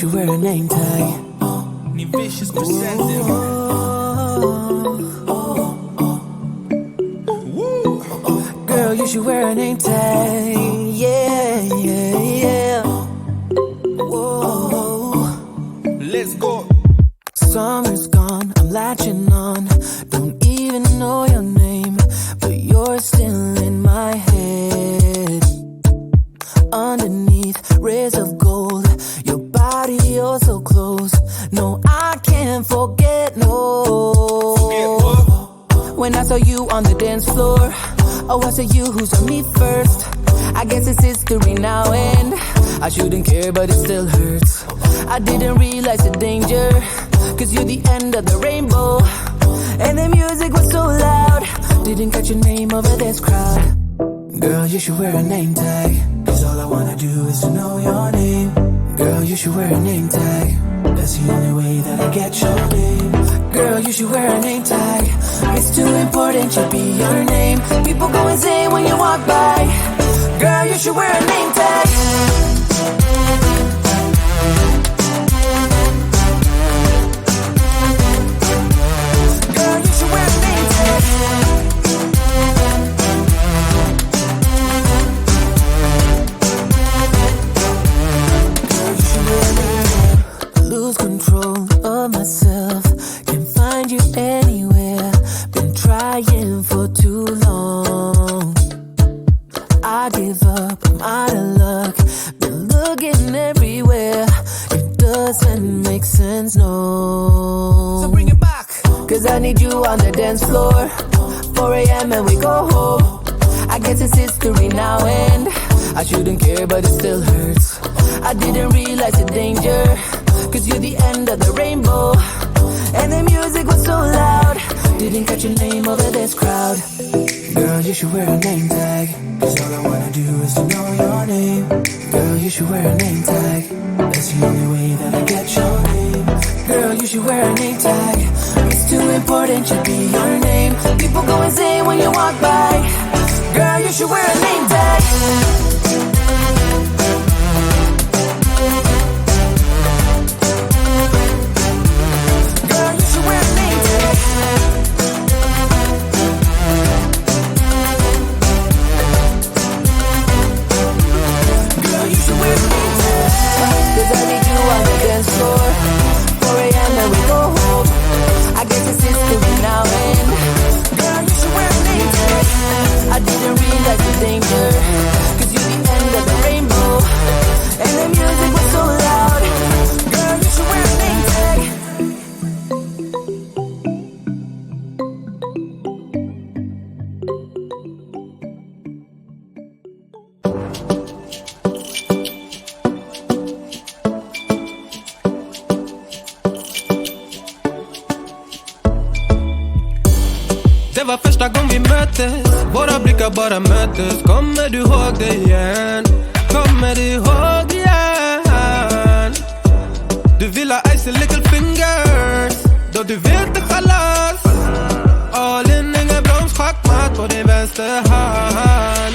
should wear a name tag. Ni vicious presenter. Girl, you should wear a name tag. Yeah, yeah, yeah. Whoa. Let's go. Summer's gone, I'm latching on. Don't even know your name, but you're still in my head. Underneath rays of gold, your body, you're so close. No, I can't forget, no. Forget what? When I saw you on the dance floor, oh, I said you who saw me first. I guess it's history now and I shouldn't care, but it still hurts. I didn't realize the danger, cause you're the end of the rainbow. And the music was so loud, didn't catch your name over this crowd. Girl, you should wear a name tag, cause all I wanna do is to know your name. Girl, you should wear a name tag, that's the only way that I get your name. Girl, you should wear a name tag, it's too important to be your name. People go insane when you walk by. Girl, you should wear a name tag. Myself, can't find you anywhere. Been trying for too long. I give up, I'm out of luck. Been looking everywhere. It doesn't make sense, no. So bring it back. Cause I need you on the dance floor. 4 a.m. and we go home. I guess it's history now and I shouldn't care, but it still hurts. I didn't realize the danger, cause you're the end of the rainbow. And the music was so loud, didn't catch your name over this crowd. Girl, you should wear a name tag, cause all I wanna do is to know your name. Girl, you should wear a name tag, that's the only way that I get your name. Girl, you should wear a name tag, it's too important to be your name. People go insane when you walk by. Girl, you should wear a name tag. Cause I need you on the dance floor. 4 a.m. and we go home. I guess it's history now and girl, you should wear a name tag. I didn't realize the danger, cause you're the end of the rainbow. And the music was so loud. Girl, you should wear a name tag. Det var första gången vi möttes, våra blickar bara möttes. Kommer du ihåg det igen? Kommer du ihåg det igen? Du vill ha ice and little fingers, då du vet det chalas. All in, ingen broms, schackmatt på din vänsterhand.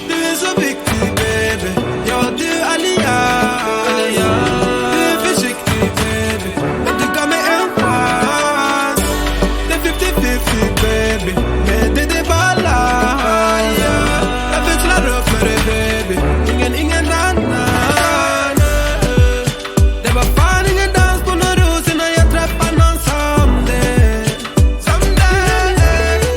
Du är så viktig baby, ja du allians. Du är försiktig baby, men du gav mig en chans. Det är 50-50 baby, men det är balans. Jag växlar upp med dig baby, ingen annan. Det var fan ingen dans på någon ros innan jag träffade någon som dig. Baby.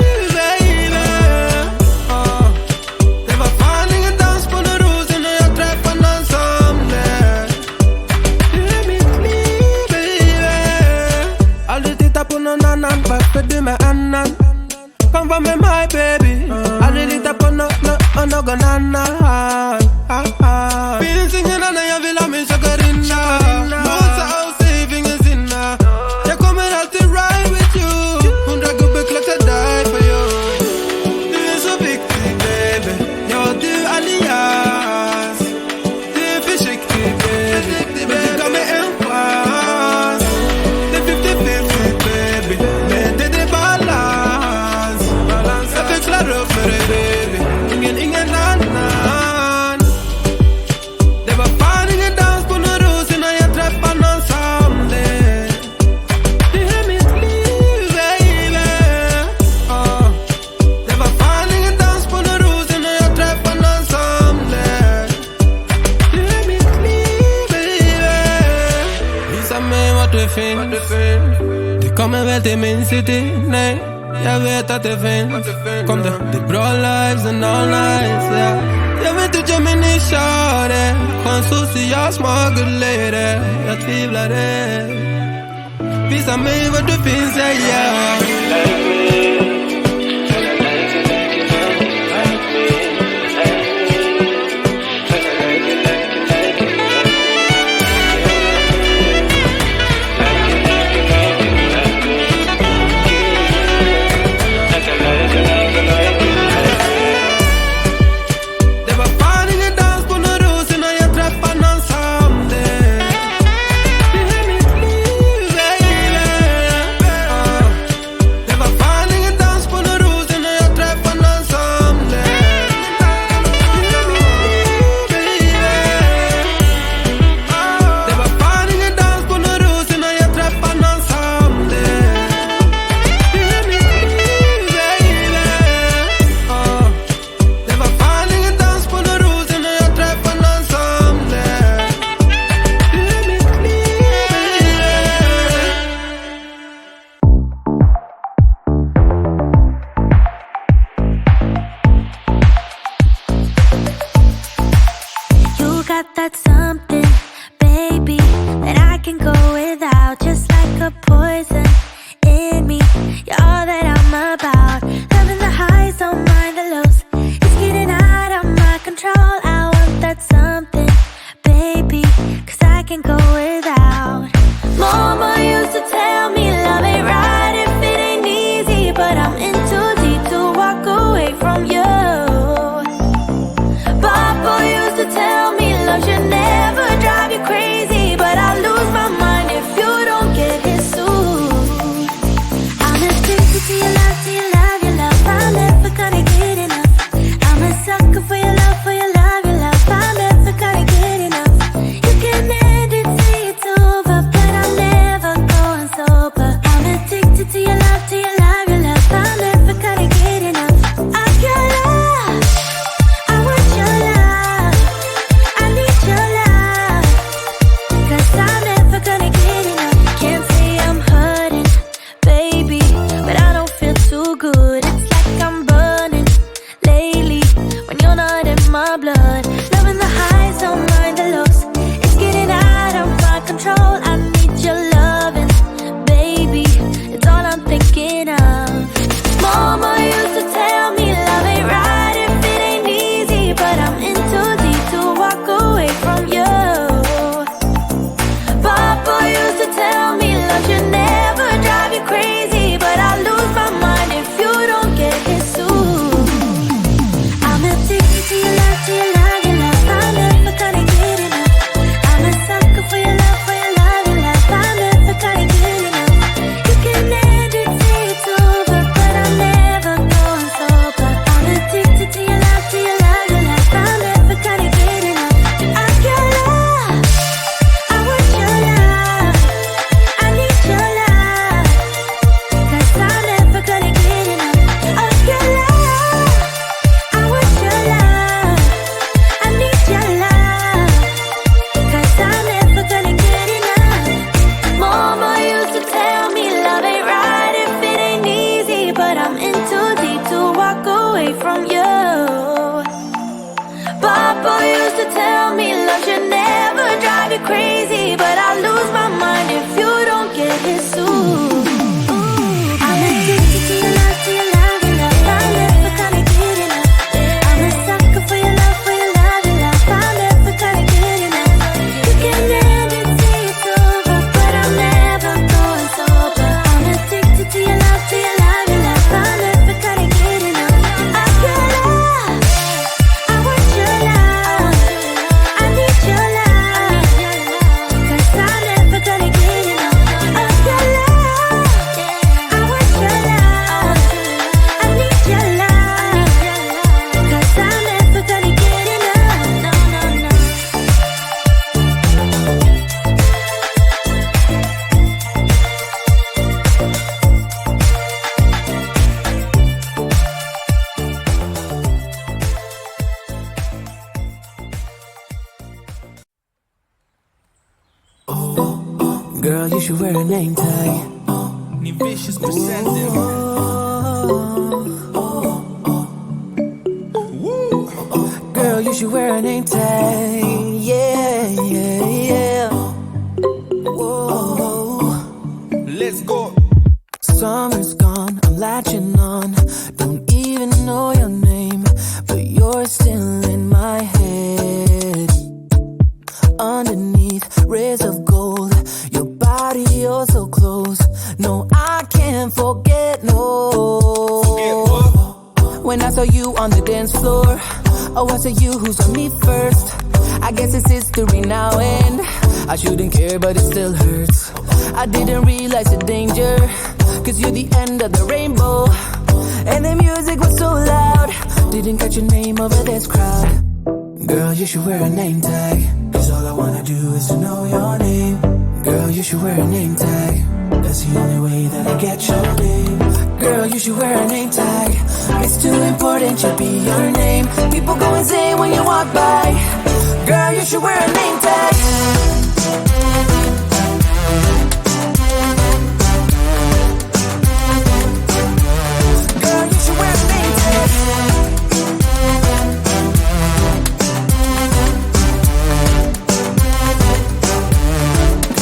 Det var fan ingen dans på någon ros innan jag träffade någon som dig. Du är mitt liv baby. Aldrig titta på någon annan, varför du med annan? Kom var med mig baby, aldrig lita på någon annan. Finns ingen annan, jag vill ha min Sakarina. Mosa och säg ingen sinna. Jag kommer alltid ride with you. 100 gubbar klart jag die for you. Du är så viktig baby, ja du allians. Du är försiktig baby, men du gav mig en chans. Det är 50-50 baby, men det är balans. Jag växlar upp med dig baby, ingen annan. finns. Det kommer väl till min city, nej, jag vet att det finns. Kom det är bra lives and all nights, yeah. Jag vet inte om ni kör det. Chans social smuggle lady. Jag tvivlar det. Visa mig var du finns, yeah. Cause I never gonna get enough of your love. should wear a name tag. Ni vicious presenter. Girl, you should wear a name tag. Yeah, yeah, yeah. Whoa. Let's go. Summer's gone, I'm latching on. Don't even know your name, but you're still in my head. Underneath rays of gold, your body oh so close. No, I can't forget, no. Forget what? When I saw you on the dance floor, oh, I saw you who saw me first. I guess it's history now and I shouldn't care, but it still hurts. I didn't realize the danger, cause you're the end of the rainbow. And the music was so loud, didn't catch your name over this crowd. Girl, you should wear a name tag, cause all I wanna do is to know your name. Girl, you should wear a name tag, that's the only way that I get your name. Girl, you should wear a name tag, it's too important, should be your name. People go insane when you walk by. Girl, you should wear a name tag. Girl, you should wear a name tag.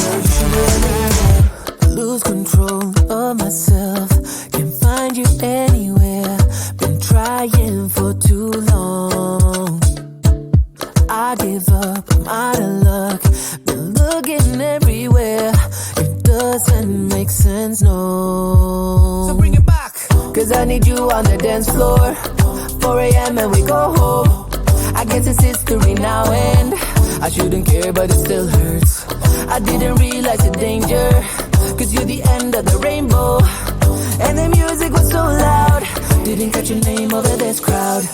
Girl, you should wear a name tag. Lose control of myself, can't find you anywhere. Been trying for too long. I give up, I'm out of luck. Been looking everywhere, it doesn't make sense, no. So bring it back. Cause I need you on the dance floor. 4 a.m. and we go home. I guess it's history now and I shouldn't care, but it still hurts. I didn't realize the danger, cause you're the end of the rainbow. And the music was so loud, didn't catch your name over this crowd.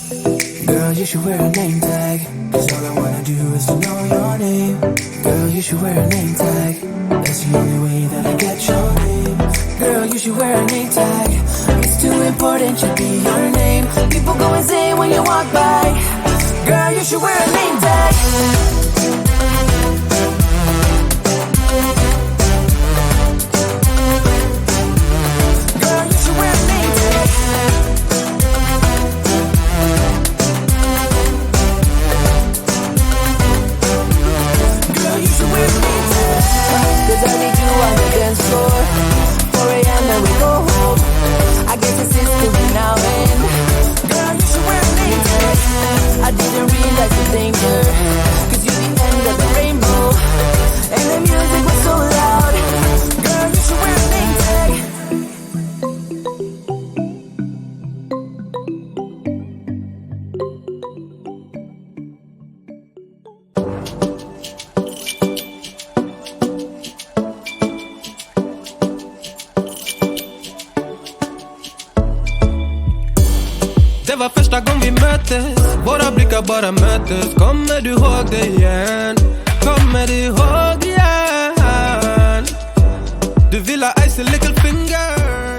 Girl, you should wear a name tag, cause all I wanna do is to know your name. Girl, you should wear a name tag, that's the only way that I get your name. Girl, you should wear a name tag, it's too important, should be your name. People go insane when you walk by. Girl, you should wear a name tag. Girl, you should wear a name tag. Girl, you should wear a name tag. Cause I need you on the dance floor. 4 a.m. and we go home. I guess it's history now and girl, you should wear a name tag. I didn't realize the danger, cause you're the end of the rainbow. And the music was so loud. Girl, you should wear a name tag. Det var första gången vi möttes, våra blickar bara möttes. Kommer du ihåg det igen? Kommer du ihåg det igen? Du vill ha ice a little finger,